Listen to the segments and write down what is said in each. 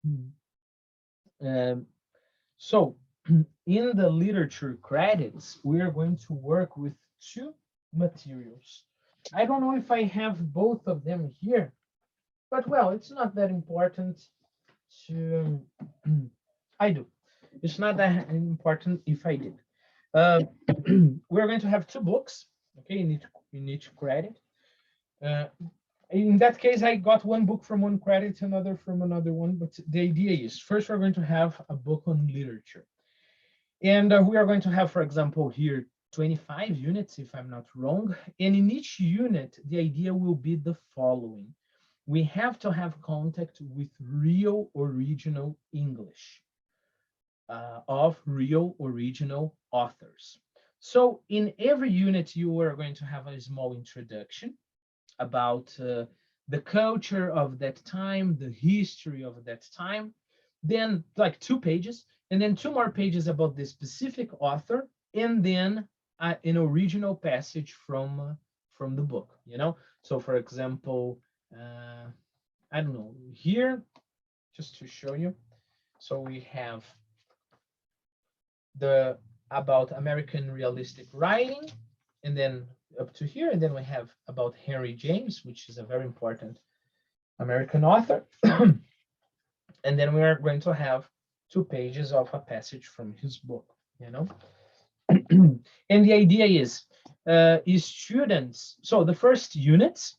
Um, so in the literature credits, we are going to work with two materials. I don't know if I have both of them here, but well, it's not that important to, I do. It's not that important if I did. Uh, we're going to have two books, okay, in each credit. Uh, in that case, I got one book from one credit, another from another one. But the idea is first we're going to have a book on literature. And we are going to have, for example, here 25 units, if I'm not wrong. And in each unit, the idea will be the following. We have to have contact with real original English of real original authors. So in every unit, you are going to have a small introduction about the culture of that time, the history of that time, then like 2 pages, and then 2 more pages about the specific author, and then an original passage from the book. So, for example, I don't know here, just to show you. So we have the about American realistic writing, and then up to here, and then we have about Henry James, which is a very important American author. And then we are going to have 2 pages of a passage from his book, you know. And the idea is students. So the first units,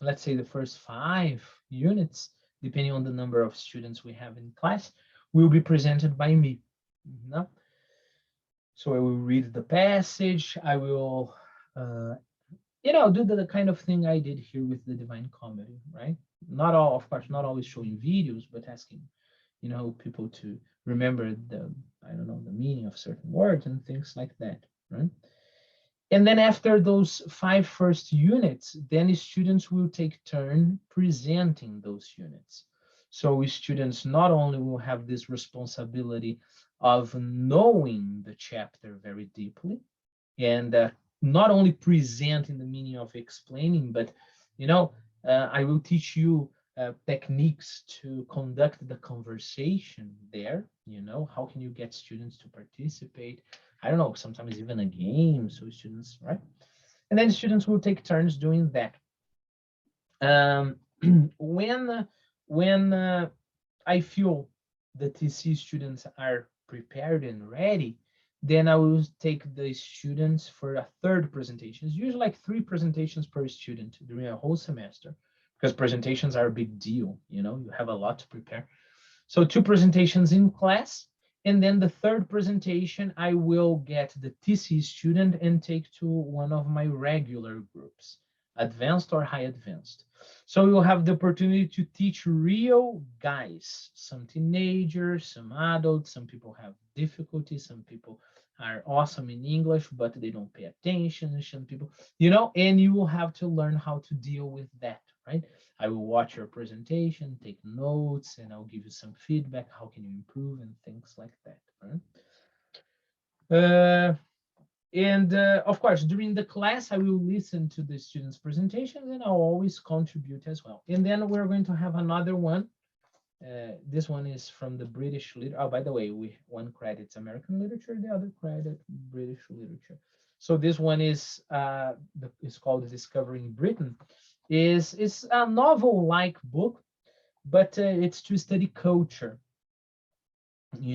let's say the first 5 units, depending on the number of students we have in class, will be presented by me. So I will read the passage. I will, do the kind of thing I did here with the Divine Comedy, right? Not all, of course, not always showing videos, but asking, people to remember I don't know, the meaning of certain words and things like that, right? And then after those 5 first units, then students will take turn presenting those units. So students not only will have this responsibility of knowing the chapter very deeply, and not only presenting the meaning of explaining, but I will teach you techniques to conduct the conversation there. How can you get students to participate? I don't know, sometimes even a game, so students, right? And then students will take turns doing that. Um, when I feel the TC students are prepared and ready, then I will take the students for a third presentation. It's usually like 3 presentations per student during a whole semester, because presentations are a big deal. You have a lot to prepare. So 2 presentations in class, and then the third presentation, I will get the TC student and take to one of my regular groups, advanced or high advanced. So you'll have the opportunity to teach real guys, some teenagers, some adults, some people have difficulty, some people are awesome in English, but they don't pay attention, some people, and you will have to learn how to deal with that, right? I will watch your presentation, take notes, and I'll give you some feedback. How can you improve and things like that, right? And of course, during the class, I will listen to the students' presentations, and I'll always contribute as well. And then we're going to have another one. This one is from the British literature. Oh, by the way, one credit's American literature, the other credit British literature. So this one is called Discovering Britain. Is a novel-like book, but it's to study culture. And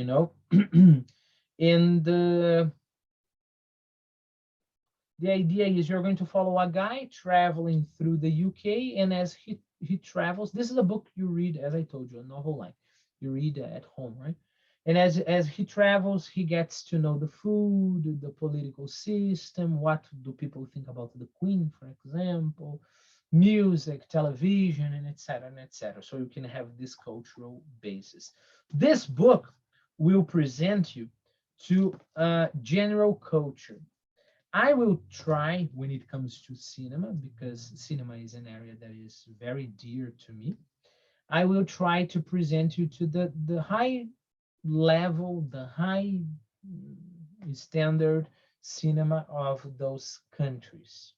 the idea is you're going to follow a guy traveling through the UK, and as he travels, this is a book you read, as I told you, a novel like you read at home, right? And as he travels, he gets to know the food, the political system, what do people think about the Queen, for example, music, television, and etc. and etc. So you can have this cultural basis. This book will present you to general culture. I will try when it comes to cinema, because cinema is an area that is very dear to me. I will try to present you to the high level, the high standard cinema of those countries,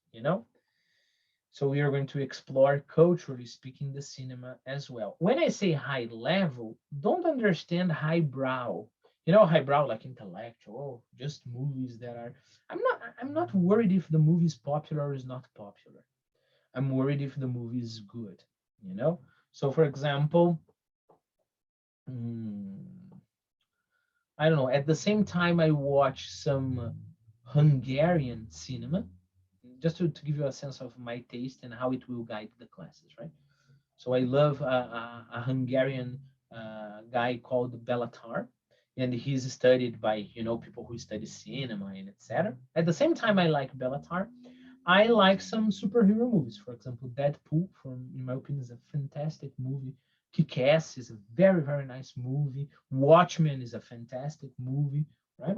So we are going to explore, culturally speaking, the cinema as well. When I say high level, don't understand highbrow. You know, highbrow like intellectual, just movies that are. I'm not worried if the movie is popular or is not popular. I'm worried if the movie is good. You know. So for example, mm, I don't know. At the same time, I watch some Hungarian cinema, just to give you a sense of my taste and how it will guide the classes, right? So I love a Hungarian guy called Belatar, and he's studied by people who study cinema and etc. At the same time, I like Belatar. I like some superhero movies. For example, Deadpool, from in my opinion, is a fantastic movie. Kick-Ass is a very very nice movie. Watchmen is a fantastic movie, right?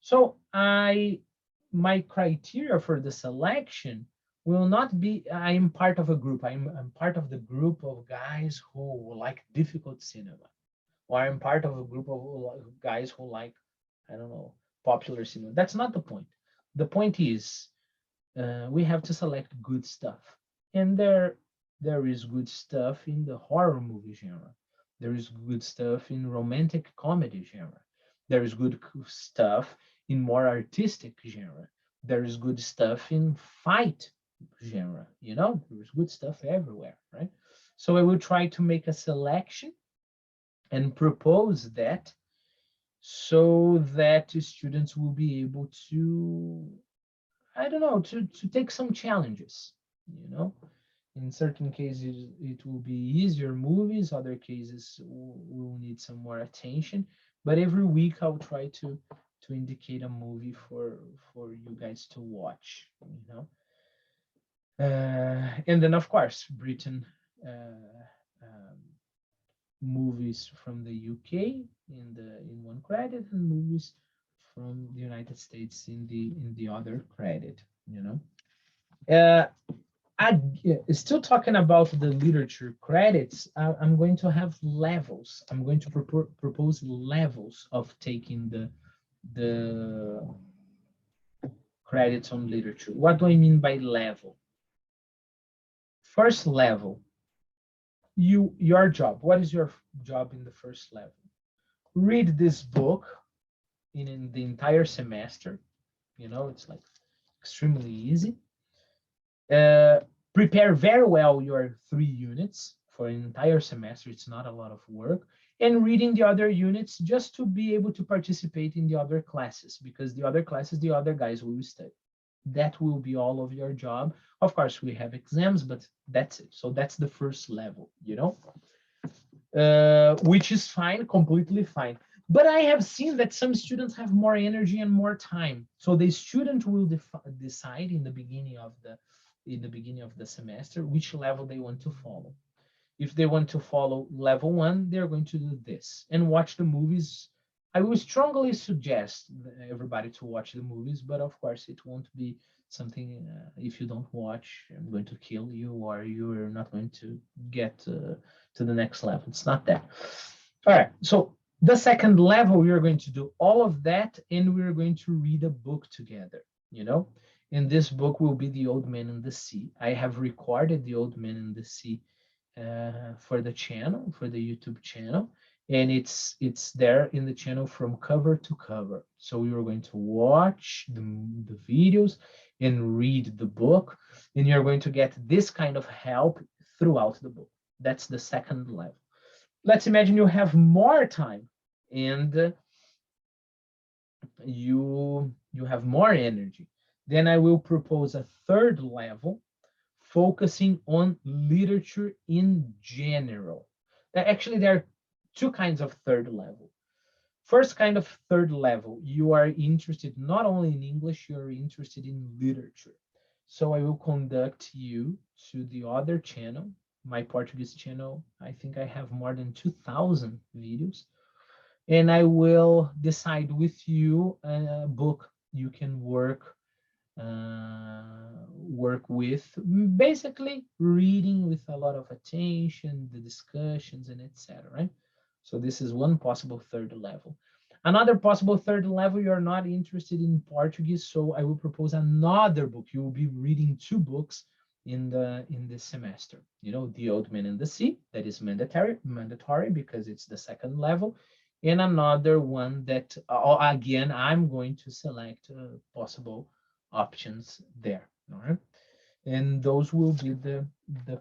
So my criteria for the selection will not be I'm part of a group. I'm part of the group of guys who like difficult cinema, or I'm part of a group of guys who like, I don't know, popular cinema. That's not the point. The point is we have to select good stuff, and there is good stuff in the horror movie genre. There is good stuff in romantic comedy genre. There is good stuff in more artistic genre. There is good stuff in fight genre. There's good stuff everywhere, right? So I will try to make a selection and propose that, so that students will be able to, I don't know, to take some challenges. You know, in certain cases it will be easier movies, other cases will need some more attention. But every week I'll try to indicate a movie for you guys to watch. And then of course Britain, um, movies from the UK in one credit, and movies from the United States in the other credit. You know. Uh, Still talking about the literature credits, I'm going to have levels. I'm going to propose levels of taking the credits on literature. What do I mean by level? First level, your job. What is your job in the first level? Read this book in the entire semester. It's like extremely easy. Uh, Prepare very well your 3 units for an entire semester. It's not a lot of work. And reading the other units just to be able to participate in the other classes, because the other classes, the other guys will study. That will be all of your job. Of course, we have exams, but that's it. So that's the first level, which is fine, completely fine. But I have seen that some students have more energy and more time. So the student will decide in the beginning of the semester which level they want to follow. If they want to follow level 1, they're going to do this and watch the movies. I will strongly suggest everybody to watch the movies, but of course it won't be something, if you don't watch, I'm going to kill you, or you're not going to get to the next level. It's not that. All right. So the second level, we are going to do all of that, and we're going to read a book together. And this book will be The Old Man and the Sea. I have recorded The Old Man and the Sea for the channel, for the YouTube channel, and it's there in the channel from cover to cover. So we are going to watch the videos and read the book, and you're going to get this kind of help throughout the book. That's the second level. Let's imagine you have more time, and you have more energy. Then I will propose a third level, focusing on literature in general. Actually, there are two kinds of third level. First kind of third level, you are interested not only in English, you're interested in literature. So I will conduct you to the other channel, my Portuguese channel. I think I have more than 2,000 videos. And I will decide with you a book you can work with, basically reading with a lot of attention, the discussions and etc. Right? So this is one possible third level. Another possible third level, you're not interested in Portuguese, so I will propose another book. You will be reading two books in the semester. You know, the Old Man and the Sea, that is mandatory because it's the second level, and another one that again I'm going to select possible options there. All right, and those will be the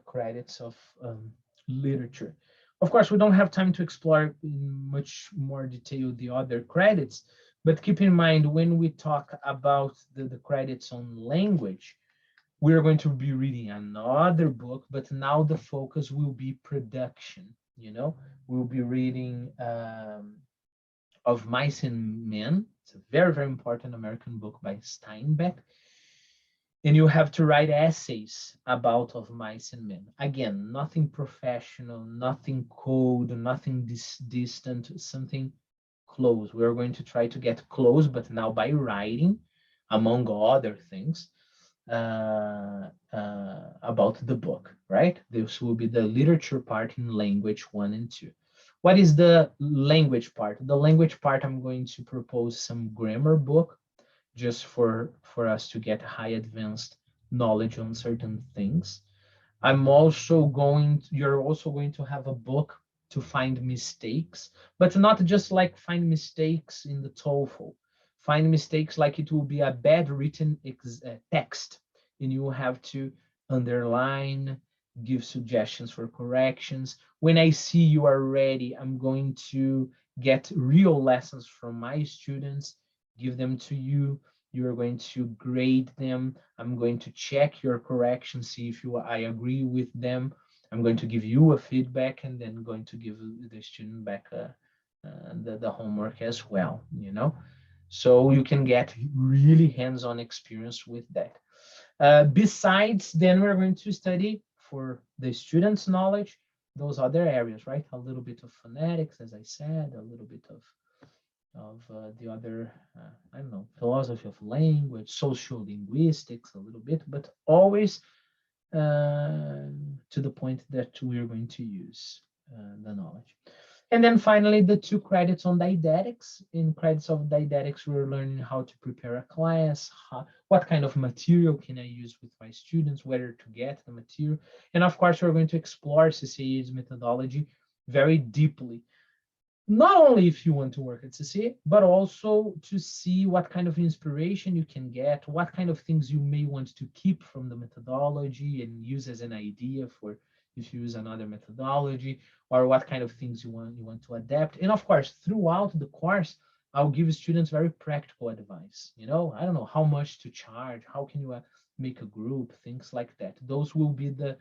credits of literature. Of course, we don't have time to explore in much more detail the other credits, but keep in mind when we talk about the credits on language, we're going to be reading another book, but now the focus will be production. You know, we'll be reading Of Mice and Men. It's a very, very important American book by Steinbeck. And you have to write essays about Of Mice and Men. Again, nothing professional, nothing cold, nothing distant, something close. We're going to try to get close, but now by writing, among other things, about the book, right? This will be the literature part in language 1 and 2. What is the language part? The language part, I'm going to propose some grammar book just for us to get high advanced knowledge on certain things. You're also going to have a book to find mistakes, but not just like find mistakes in the TOEFL. Find mistakes like it will be a bad written text, and you will have to underline, give suggestions for corrections. When I see you are ready, I'm going to get real lessons from my students, give them to you. You are going to grade them. I'm going to check your corrections, see if I agree with them. I'm going to give you a feedback, and then going to give the student back the homework as well, you know? So you can get really hands-on experience with that. Besides, then we're going to study for the student's knowledge, those other areas, right? A little bit of phonetics, as I said, a little bit of the other, I don't know, philosophy of language, social linguistics, a little bit, but always to the point that we're going to use the knowledge. And then finally, the 2 credits on didactics. In credits of didactics, we're learning how to prepare a class, what kind of material can I use with my students, where to get the material. And of course, we're going to explore CCAA's methodology very deeply, not only if you want to work at CCA, but also to see what kind of inspiration you can get, what kind of things you may want to keep from the methodology and use as an idea for if you use another methodology, or what kind of things you want to adapt. And of course, throughout the course, I'll give students very practical advice. You know, I don't know how much to charge, how can you make a group, things like that. Those will be the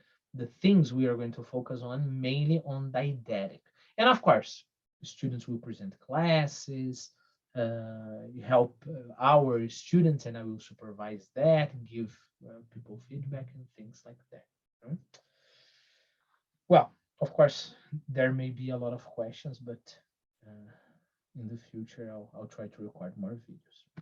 things we are going to focus on, mainly on didactic. And of course, students will present classes, help our students, and I will supervise that, give people feedback and things like that. Right? Well, of course, there may be a lot of questions, but in the future, I'll try to record more videos.